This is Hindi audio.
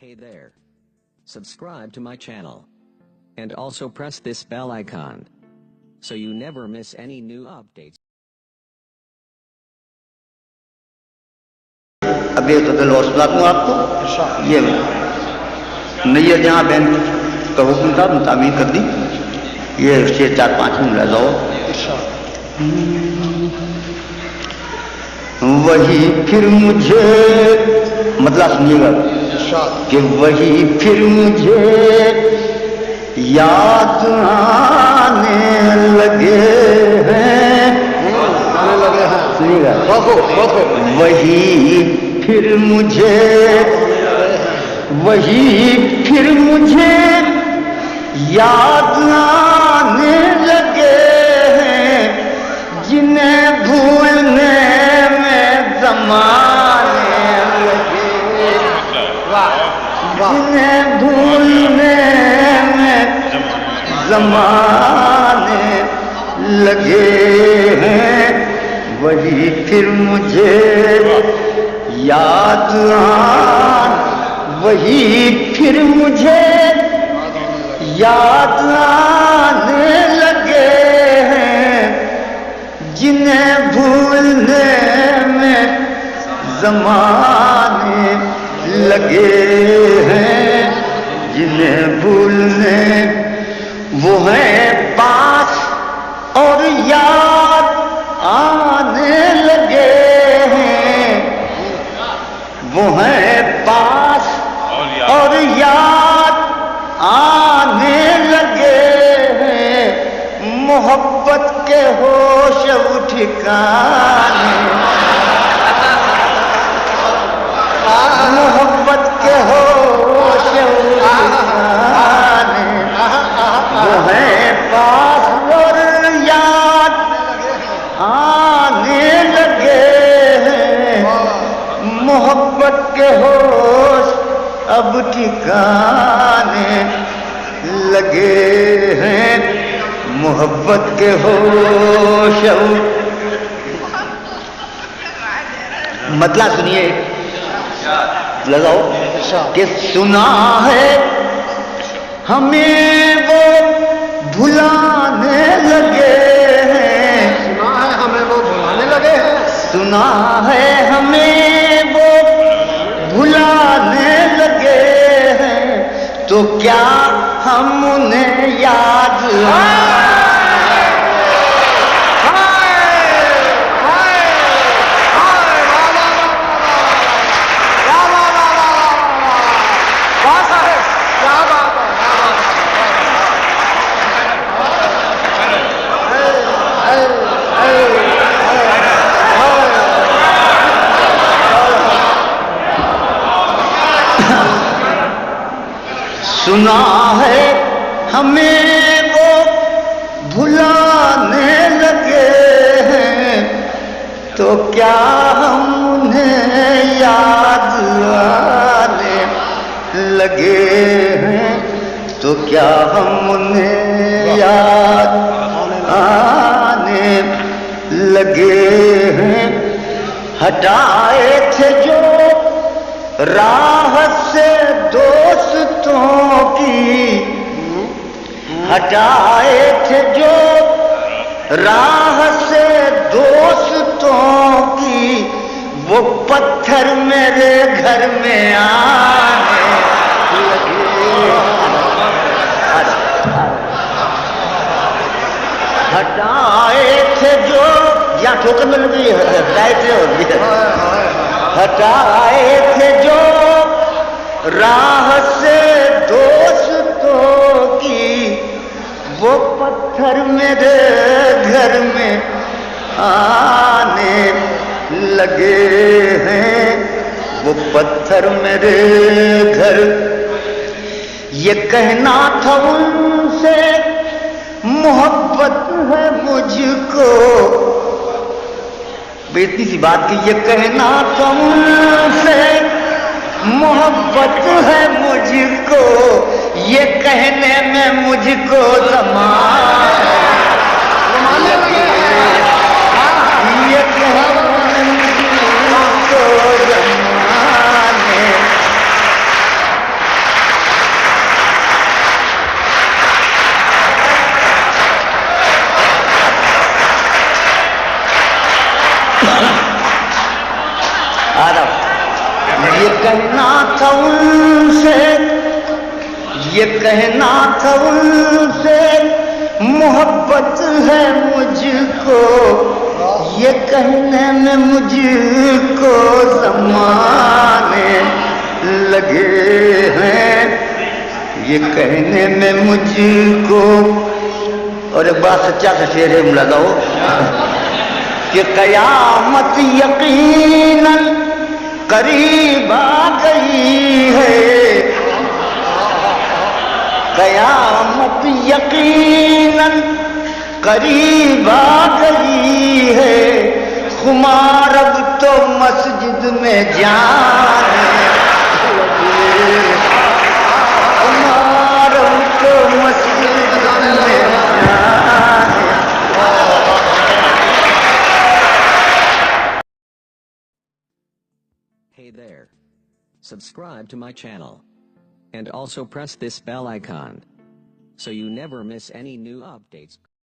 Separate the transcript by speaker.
Speaker 1: Hey there. Subscribe to my channel. And also press this bell icon. So you never miss any new updates.
Speaker 2: अभी तो दिल और सुना दूँ आपको ये नैया जहाँ बहन का हुक्म था तामीर कर दी ये 4-5 मिनट रह जाओ वही फिर मुझे मतलब सुनिएगा कि वही फिर मुझे याद आने लगे हैं सुनिएगा वही फिर मुझे याद आने लगे हैं जिन्हें भूलने में ज़माने लगे जिन्हें भूलने में ज़माने लगे हैं वही फिर मुझे याद वही फिर मुझे याद आने लगे हैं जिन्हें भूलने में ज़माने लगे हैं जिन्हें भूलने वो हैं पास और याद आने लगे हैं वो हैं पास और याद आने लगे हैं मोहब्बत के होश ठिकाने मोहब्बत के होश ठिकाने वो हैं पास और याद आने लगे हैं मोहब्बत के होश अब ठिकाने लगे हैं मोहब्बत के होश मतलब सुनिए लगाओ कि सुना है हमें वो भुलाने लगे हैं सुना है हमें वो भुलाने लगे हैं तो क्या हम उन्हें याद सुना है हमें वो भुलाने लगे हैं तो क्या हम उन्हें याद आने लगे हैं तो क्या हम उन्हें याद आने लगे हैं हटाए थे जो राह से दोस्तों की हटाए थे जो राह से दोस्तों की वो पत्थर मेरे घर में आने लगे हटाए थे जो यहाँ ठोकर में लगी हटाए थे हटाए थे जो राह से दोस्तों की वो पत्थर मेरे घर में आने लगे हैं वो पत्थर मेरे घर ये कहना था उनसे मोहब्बत है मुझको इतनी सी बात की ये कहना था उनसे मोहब्बत है मुझको ये कहने में मुझको ज़माने लगे ये कहने में मुझको ज़माने ये कहना था उनसे, ये कहना था उनसे मोहब्बत है मुझको, ये कहने में मुझको ज़माने लगे हैं, ये कहने में मुझको। और एक बात सच्चा सा शेर है, लगाओ कि कयामत यकीनन करीब आ गई है, कयामत यकीनन करीब आ गई है, खुमार अब तो मस्जिद में जाने लगे, खुमार अब तो मस्जिद में जाने।
Speaker 1: Hey there. Subscribe to my channel. And also press this bell icon, so you never miss any new updates.